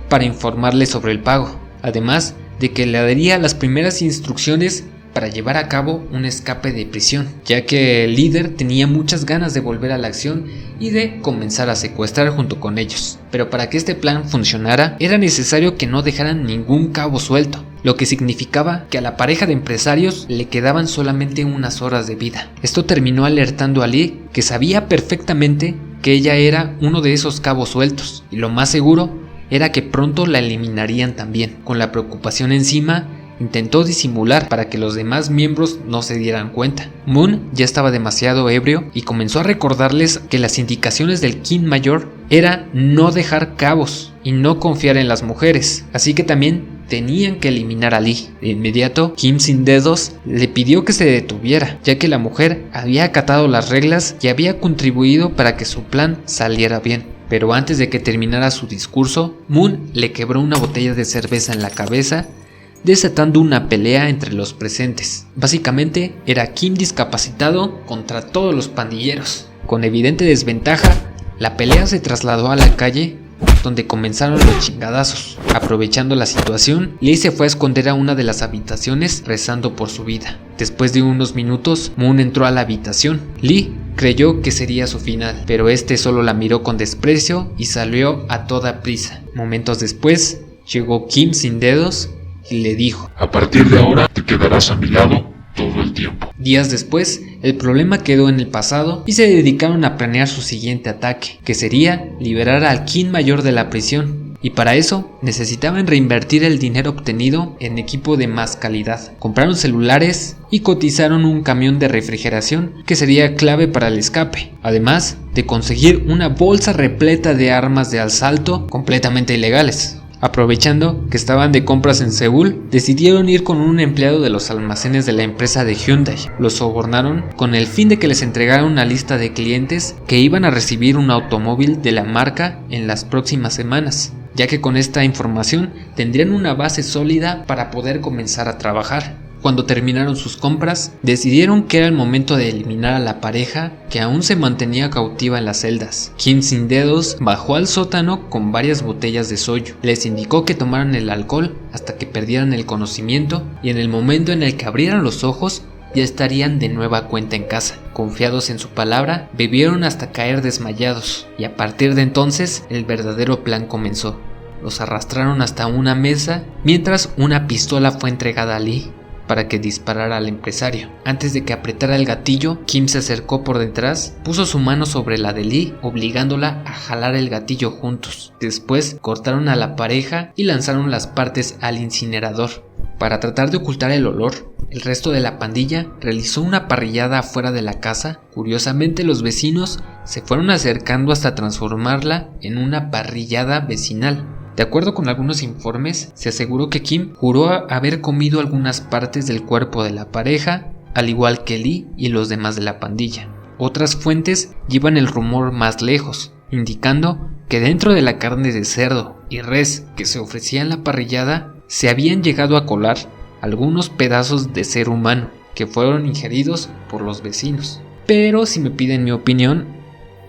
para informarle sobre el pago, además de que le daría las primeras instrucciones para llevar a cabo un escape de prisión, ya que el líder tenía muchas ganas de volver a la acción y de comenzar a secuestrar junto con ellos. Pero para que este plan funcionara, era necesario que no dejaran ningún cabo suelto, lo que significaba que a la pareja de empresarios le quedaban solamente unas horas de vida. Esto terminó alertando a Lee, que sabía perfectamente que ella era uno de esos cabos sueltos, y lo más seguro era que pronto la eliminarían también. Con la preocupación encima, intentó disimular para que los demás miembros no se dieran cuenta. Moon ya estaba demasiado ebrio y comenzó a recordarles que las indicaciones del Kim mayor era no dejar cabos y no confiar en las mujeres, así que también tenían que eliminar a Lee. De inmediato, Kim sin dedos le pidió que se detuviera, ya que la mujer había acatado las reglas y había contribuido para que su plan saliera bien. Pero antes de que terminara su discurso, Moon le quebró una botella de cerveza en la cabeza, desatando una pelea entre los presentes. Básicamente era Kim discapacitado contra todos los pandilleros. Con evidente desventaja, la pelea se trasladó a la calle, donde comenzaron los chingadazos. Aprovechando la situación, Lee se fue a esconder a una de las habitaciones rezando por su vida. Después de unos minutos, Moon entró a la habitación. Lee creyó que sería su final, pero este solo la miró con desprecio y salió a toda prisa. Momentos después, llegó Kim sin dedos y le dijo: a partir de ahora te quedarás a mi lado todo el tiempo. Días después, el problema quedó en el pasado y se dedicaron a planear su siguiente ataque, que sería liberar al Kim mayor de la prisión. Y para eso necesitaban reinvertir el dinero obtenido en equipo de más calidad. Compraron celulares y cotizaron un camión de refrigeración que sería clave para el escape, además de conseguir una bolsa repleta de armas de asalto completamente ilegales. Aprovechando que estaban de compras en Seúl, decidieron ir con un empleado de los almacenes de la empresa de Hyundai. Los sobornaron con el fin de que les entregaran una lista de clientes que iban a recibir un automóvil de la marca en las próximas semanas. ya que con esta información tendrían una base sólida para poder comenzar a trabajar. Cuando terminaron sus compras, decidieron que era el momento de eliminar a la pareja que aún se mantenía cautiva en las celdas. Kim sin dedos bajó al sótano con varias botellas de soyo. Les indicó que tomaran el alcohol hasta que perdieran el conocimiento y en el momento en el que abrieran los ojos ya estarían de nueva cuenta en casa. Confiados en su palabra, bebieron hasta caer desmayados y a partir de entonces el verdadero plan comenzó. Los arrastraron hasta una mesa mientras una pistola fue entregada a Lee para que disparara al empresario. Antes de que apretara el gatillo, Kim se acercó por detrás, puso su mano sobre la de Lee, obligándola a jalar el gatillo juntos. Después cortaron a la pareja y lanzaron las partes al incinerador. Para tratar de ocultar el olor, el resto de la pandilla realizó una parrillada afuera de la casa. Curiosamente, los vecinos se fueron acercando hasta transformarla en una parrillada vecinal. De acuerdo con algunos informes, se aseguró que Kim juró haber comido algunas partes del cuerpo de la pareja, al igual que Lee y los demás de la pandilla. Otras fuentes llevan el rumor más lejos, indicando que dentro de la carne de cerdo y res que se ofrecía en la parrillada, se habían llegado a colar algunos pedazos de ser humano que fueron ingeridos por los vecinos. Pero si me piden mi opinión,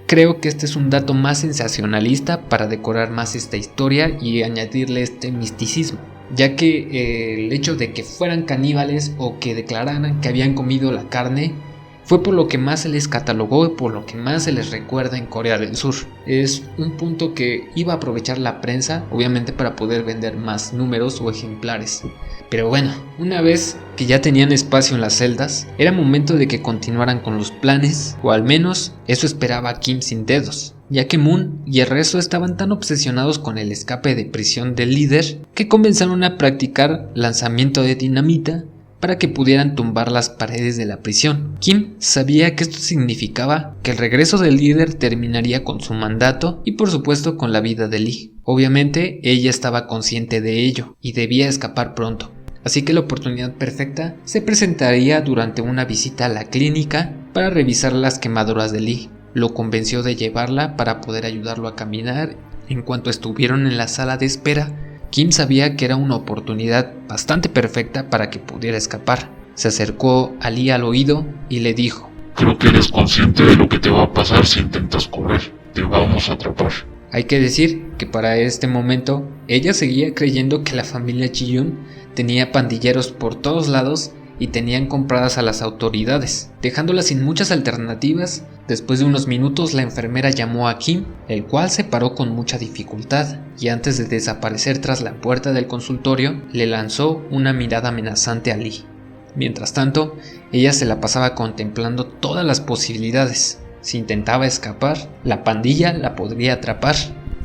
creo que este es un dato más sensacionalista para decorar más esta historia y añadirle este misticismo, ya que el hecho de que fueran caníbales o que declararan que habían comido la carne fue por lo que más se les catalogó y por lo que más se les recuerda en Corea del Sur. Es un punto que iba a aprovechar la prensa, obviamente para poder vender más números o ejemplares. Pero bueno, una vez que ya tenían espacio en las celdas, era momento de que continuaran con los planes, o al menos eso esperaba Kim sin dedos, ya que Moon y el resto estaban tan obsesionados con el escape de prisión del líder que comenzaron a practicar lanzamiento de dinamita para que pudieran tumbar las paredes de la prisión. Kim sabía que esto significaba que el regreso del líder terminaría con su mandato y por supuesto con la vida de Lee. Obviamente ella estaba consciente de ello y debía escapar pronto. Así que la oportunidad perfecta se presentaría durante una visita a la clínica para revisar las quemaduras de Lee. Lo convenció de llevarla para poder ayudarlo a caminar. En cuanto estuvieron en la sala de espera, Kim sabía que era una oportunidad bastante perfecta para que pudiera escapar. Se acercó a Lee al oído y le dijo: Creo que eres consciente de lo que te va a pasar si intentas correr. Te vamos a atrapar. Hay que decir que para este momento ella seguía creyendo que la familia Ji-yoon tenía pandilleros por todos lados y tenían compradas a las autoridades, dejándola sin muchas alternativas. Después de unos minutos la enfermera llamó a Kim, el cual se paró con mucha dificultad y antes de desaparecer tras la puerta del consultorio le lanzó una mirada amenazante a Lee. Mientras tanto, ella se la pasaba contemplando todas las posibilidades. Si intentaba escapar, la pandilla la podría atrapar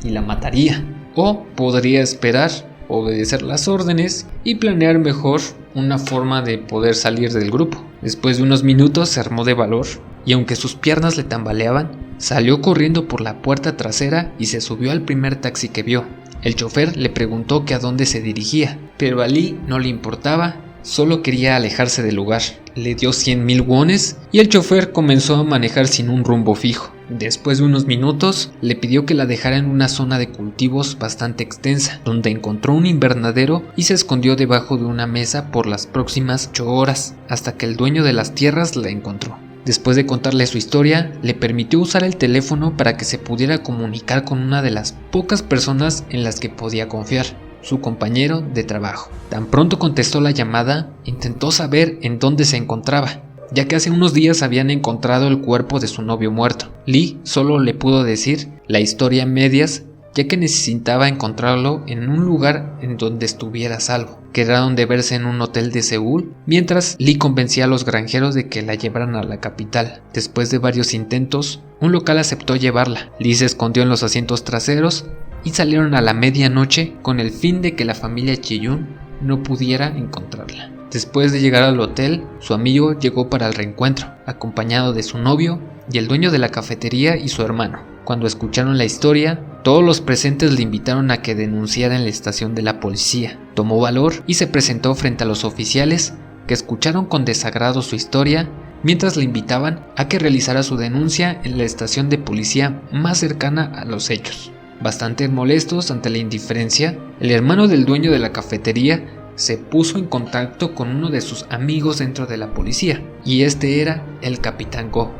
y la mataría, o podría esperar, obedecer las órdenes y planear mejor una forma de poder salir del grupo. Después de unos minutos se armó de valor y aunque sus piernas le tambaleaban, salió corriendo por la puerta trasera y se subió al primer taxi que vio. El chofer le preguntó que a dónde se dirigía, pero a Lee no le importaba, solo quería alejarse del lugar. Le dio 100,000 wones y el chofer comenzó a manejar sin un rumbo fijo. Después de unos minutos, le pidió que la dejara en una zona de cultivos bastante extensa, donde encontró un invernadero y se escondió debajo de una mesa por las próximas 8 horas, hasta que el dueño de las tierras la encontró. Después de contarle su historia, le permitió usar el teléfono para que se pudiera comunicar con una de las pocas personas en las que podía confiar, su compañero de trabajo. Tan pronto contestó la llamada, intentó saber en dónde se encontraba, ya que hace unos días habían encontrado el cuerpo de su novio muerto. Lee solo le pudo decir la historia en medias, ya que necesitaba encontrarlo en un lugar en donde estuviera a salvo. Quedaron de verse en un hotel de Seúl, mientras Lee convencía a los granjeros de que la llevaran a la capital. Después de varios intentos, un local aceptó llevarla. Lee se escondió en los asientos traseros y salieron a la medianoche con el fin de que la familia Ji-yoon no pudiera encontrarla. Después de llegar al hotel, su amigo llegó para el reencuentro, acompañado de su novio y el dueño de la cafetería y su hermano. Cuando escucharon la historia, todos los presentes le invitaron a que denunciara en la estación de la policía. Tomó valor y se presentó frente a los oficiales, que escucharon con desagrado su historia, mientras le invitaban a que realizara su denuncia en la estación de policía más cercana a los hechos. Bastante molestos ante la indiferencia, el hermano del dueño de la cafetería se puso en contacto con uno de sus amigos dentro de la policía, y este era el Capitán Go.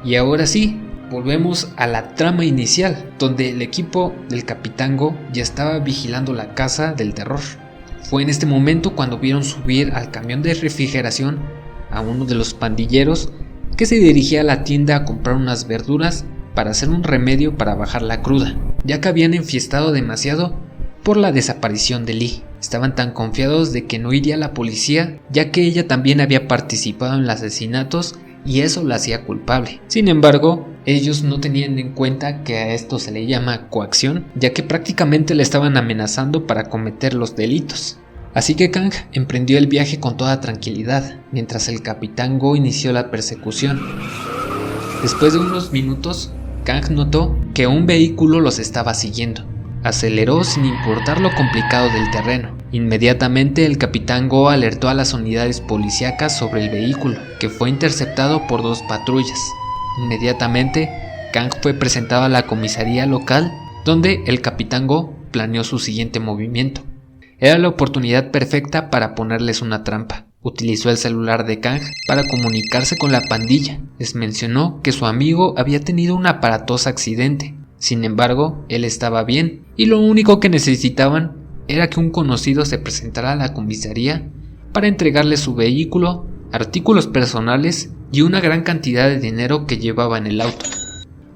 Y ahora sí, volvemos a la trama inicial, donde el equipo del Capitán Go ya estaba vigilando la casa del terror. Fue en este momento cuando vieron subir al camión de refrigeración a uno de los pandilleros que se dirigía a la tienda a comprar unas verduras para hacer un remedio para bajar la cruda, ya que habían enfiestado demasiado por la desaparición de Lee. Estaban tan confiados de que no iría la policía, ya que ella también había participado en los asesinatos y eso la hacía culpable. Sin embargo, ellos no tenían en cuenta que a esto se le llama coacción, ya que prácticamente le estaban amenazando para cometer los delitos. Así que Kang emprendió el viaje con toda tranquilidad, mientras el Capitán Go inició la persecución. Después de unos minutos, Kang notó que un vehículo los estaba siguiendo. Aceleró sin importar lo complicado del terreno. Inmediatamente el Capitán Go alertó a las unidades policíacas sobre el vehículo, que fue interceptado por 2 patrullas. Inmediatamente, Kang fue presentado a la comisaría local, donde el Capitán Go planeó su siguiente movimiento. Era la oportunidad perfecta para ponerles una trampa. Utilizó el celular de Kang para comunicarse con la pandilla. Les mencionó que su amigo había tenido un aparatoso accidente. Sin embargo, él estaba bien y lo único que necesitaban era que un conocido se presentara a la comisaría para entregarle su vehículo, artículos personales y una gran cantidad de dinero que llevaba en el auto.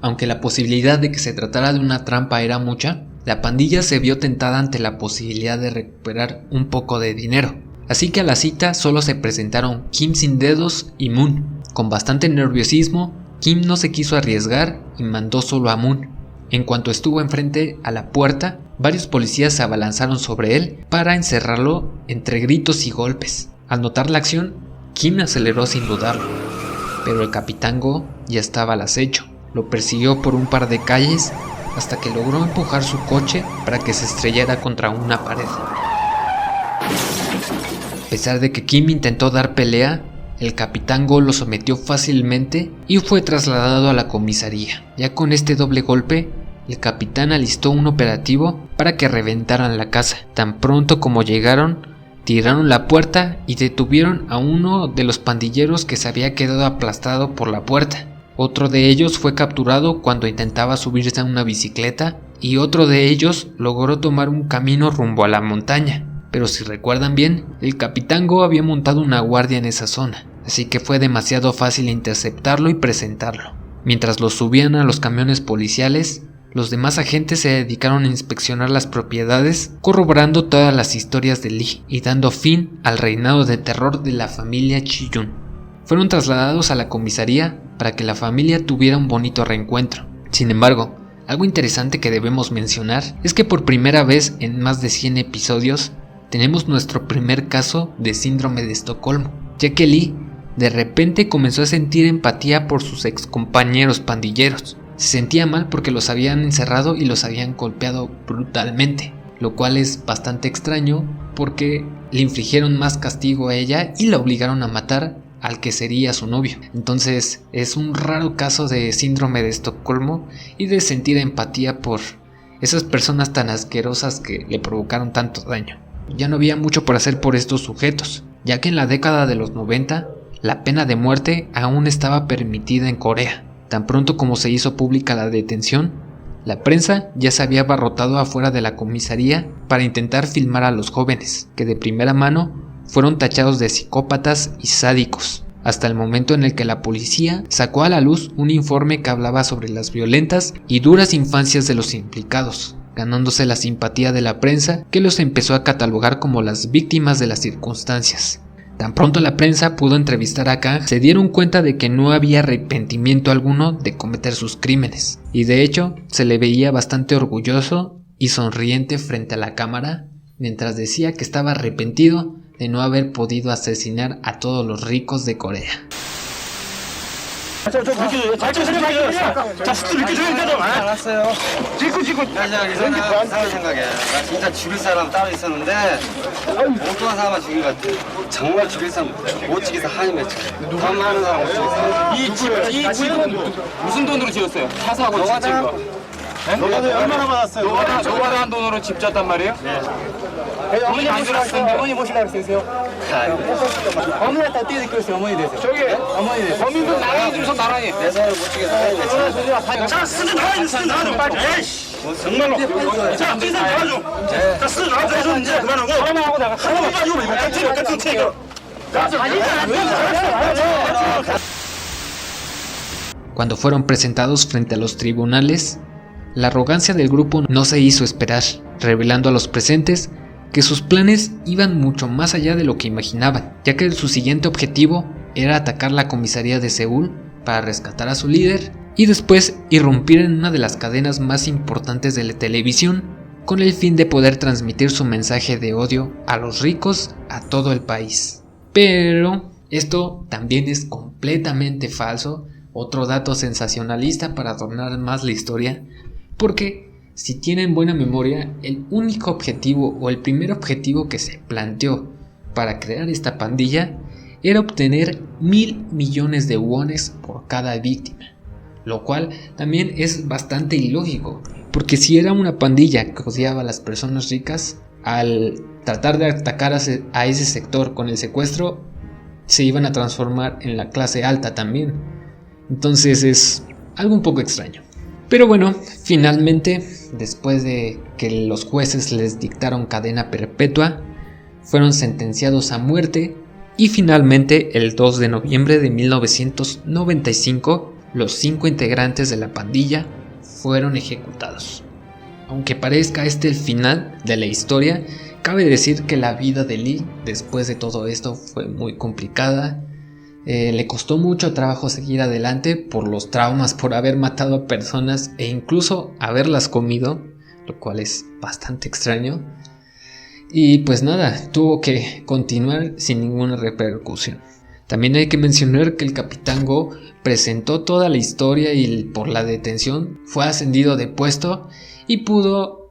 Aunque la posibilidad de que se tratara de una trampa era mucha, la pandilla se vio tentada ante la posibilidad de recuperar un poco de dinero. Así que a la cita solo se presentaron Kim sin dedos y Moon. Con bastante nerviosismo, Kim no se quiso arriesgar y mandó solo a Moon. En cuanto estuvo enfrente a la puerta, varios policías se abalanzaron sobre él para encerrarlo entre gritos y golpes. Al notar la acción, Kim aceleró sin dudarlo, pero el Capitán Go ya estaba al acecho. Lo persiguió por un par de calles hasta que logró empujar su coche para que se estrellara contra una pared. A pesar de que Kim intentó dar pelea, el Capitán Go lo sometió fácilmente y fue trasladado a la comisaría. Ya con este doble golpe, el capitán alistó un operativo para que reventaran la casa. Tan pronto como llegaron, tiraron la puerta y detuvieron a uno de los pandilleros que se había quedado aplastado por la puerta. Otro de ellos fue capturado cuando intentaba subirse a una bicicleta y otro de ellos logró tomar un camino rumbo a la montaña. Pero si recuerdan bien, el Capitán Go había montado una guardia en esa zona, así que fue demasiado fácil interceptarlo y presentarlo. Mientras los subían a los camiones policiales, los demás agentes se dedicaron a inspeccionar las propiedades, corroborando todas las historias de Lee y dando fin al reinado de terror de la familia Chi-yun. Fueron trasladados a la comisaría para que la familia tuviera un bonito reencuentro. Sin embargo, algo interesante que debemos mencionar es que por primera vez en más de 100 episodios tenemos nuestro primer caso de síndrome de Estocolmo, ya que Lee de repente comenzó a sentir empatía por sus excompañeros pandilleros. Se sentía mal porque los habían encerrado y los habían golpeado brutalmente, lo cual es bastante extraño porque le infligieron más castigo a ella y la obligaron a matar al que sería su novio. Entonces es un raro caso de síndrome de Estocolmo y de sentir empatía por esas personas tan asquerosas que le provocaron tanto daño. Ya no había mucho por hacer por estos sujetos, ya que en la década de los 90 la pena de muerte aún estaba permitida en Corea. Tan pronto como se hizo pública la detención, la prensa ya se había abarrotado afuera de la comisaría para intentar filmar a los jóvenes, que de primera mano fueron tachados de psicópatas y sádicos, hasta el momento en el que la policía sacó a la luz un informe que hablaba sobre las violentas y duras infancias de los implicados, ganándose la simpatía de la prensa, que los empezó a catalogar como las víctimas de las circunstancias. Tan pronto la prensa pudo entrevistar a Kang, se dieron cuenta de que no había arrepentimiento alguno de cometer sus crímenes, y de hecho se le veía bastante orgulloso y sonriente frente a la cámara, mientras decía que estaba arrepentido de no haber podido asesinar a todos los ricos de Corea. 알았어요. 지고. 이상한 생각이야. 나 진짜 죽일 사람 따로 있었는데 엉뚱한 사람만 죽인 것 같아. 정말 죽일 사람 못 죽여서 한이 맺혀. 돈 많은 사람 못 죽였어. 이 집은 무슨 돈으로 지었어요? 사사하고 지은 거. 얼마나 받았어요? 노가다 한 돈으로 집 졌단 말이에요? 어머니 모시라고 어머니 모시라고 그랬어요. 어머니한테 어떻게 느꼈어요? 어머니 되세요? 저기 어머니 되세요. 범인들 나랑이 주소 나랑이. 내 손을 못 치겠어. 자, 쓰지 나와줘, 빨리. 에이씨, 정말로. 자, 쓰지 나와줘. 자, 쓰지 나와줘. 이제 그만하고. 하나만 이거 같은 책. Cuando fueron presentados frente a los tribunales, la arrogancia del grupo no se hizo esperar, revelando a los presentes que sus planes iban mucho más allá de lo que imaginaban, ya que su siguiente objetivo era atacar la comisaría de Seúl para rescatar a su líder y después irrumpir en una de las cadenas más importantes de la televisión con el fin de poder transmitir su mensaje de odio a los ricos a todo el país. Pero esto también es completamente falso, otro dato sensacionalista para adornar más la historia, porque si tienen buena memoria, el único objetivo o el primer objetivo que se planteó para crear esta pandilla era obtener 1.000 millones de wones por cada víctima, lo cual también es bastante ilógico, porque si era una pandilla que odiaba a las personas ricas, al tratar de atacar a ese sector con el secuestro, se iban a transformar en la clase alta también. Entonces es algo un poco extraño. Pero bueno, finalmente, después de que los jueces les dictaron cadena perpetua, fueron sentenciados a muerte y finalmente el 2 de noviembre de 1995 los 5 integrantes de la pandilla fueron ejecutados. Aunque parezca este el final de la historia, cabe decir que la vida de Lee después de todo esto fue muy complicada. Le costó mucho trabajo seguir adelante por los traumas, por haber matado a personas e incluso haberlas comido, lo cual es bastante extraño. Y pues nada, tuvo que continuar sin ninguna repercusión. También hay que mencionar que el Capitán Go presentó toda la historia y por la detención fue ascendido de puesto y pudo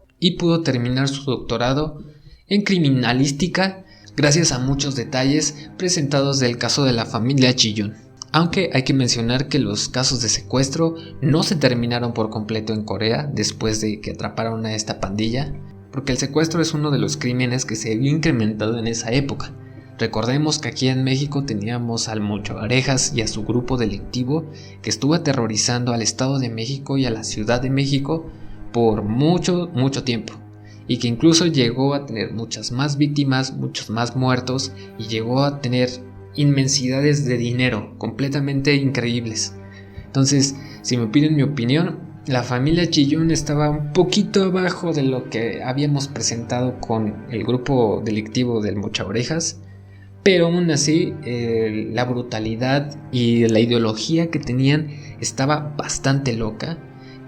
terminar su doctorado en criminalística gracias a muchos detalles presentados del caso de la familia Ji-yoon. Aunque hay que mencionar que los casos de secuestro no se terminaron por completo en Corea después de que atraparon a esta pandilla, porque el secuestro es uno de los crímenes que se vio incrementado en esa época. Recordemos que aquí en México teníamos al Mocho Orejas y a su grupo delictivo que estuvo aterrorizando al Estado de México y a la Ciudad de México por mucho tiempo, y que incluso llegó a tener muchas más víctimas, muchos más muertos y llegó a tener inmensidades de dinero completamente increíbles. Entonces, si me piden mi opinión, la familia Ji-yoon estaba un poquito abajo de lo que habíamos presentado con el grupo delictivo del Mocha Orejas, pero aún así la brutalidad y la ideología que tenían estaba bastante loca,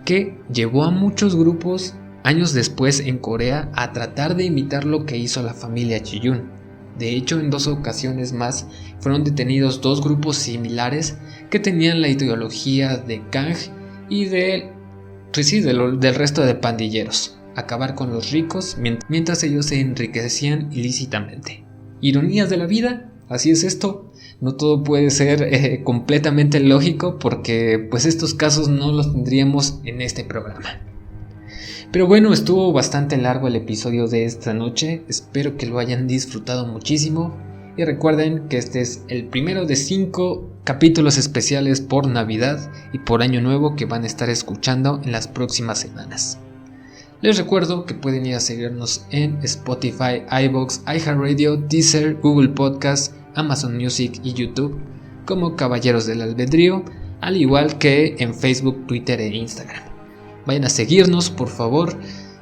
que llevó a muchos grupos años después en Corea a tratar de imitar lo que hizo la familia Ji-yoon. De hecho, en 2 ocasiones más fueron detenidos 2 grupos similares que tenían la ideología de Kang y del resto de pandilleros, acabar con los ricos mientras ellos se enriquecían ilícitamente. Ironías de la vida, así es esto. No todo puede ser completamente lógico, porque pues estos casos no los tendríamos en este programa. Pero bueno, estuvo bastante largo el episodio de esta noche, espero que lo hayan disfrutado muchísimo y recuerden que este es el primero de 5 capítulos especiales por Navidad y por Año Nuevo que van a estar escuchando en las próximas semanas. Les recuerdo que pueden ir a seguirnos en Spotify, iVoox, iHeartRadio, Deezer, Google Podcast, Amazon Music y YouTube como Caballeros del Albedrío, al igual que en Facebook, Twitter e Instagram. Vayan a seguirnos, por favor.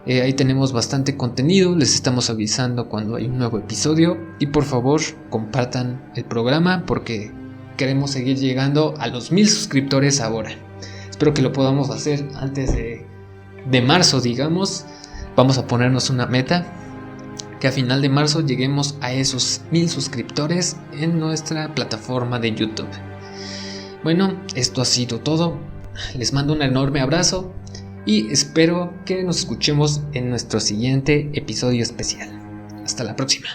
Ahí tenemos bastante contenido, les estamos avisando cuando hay un nuevo episodio y por favor compartan el programa porque queremos seguir llegando a los 1000 suscriptores ahora. Espero que lo podamos hacer antes de marzo, digamos. Vamos a ponernos una meta, que a final de marzo lleguemos a esos 1000 suscriptores en nuestra plataforma de YouTube. Bueno, esto ha sido todo. Les mando un enorme abrazo y espero que nos escuchemos en nuestro siguiente episodio especial. Hasta la próxima.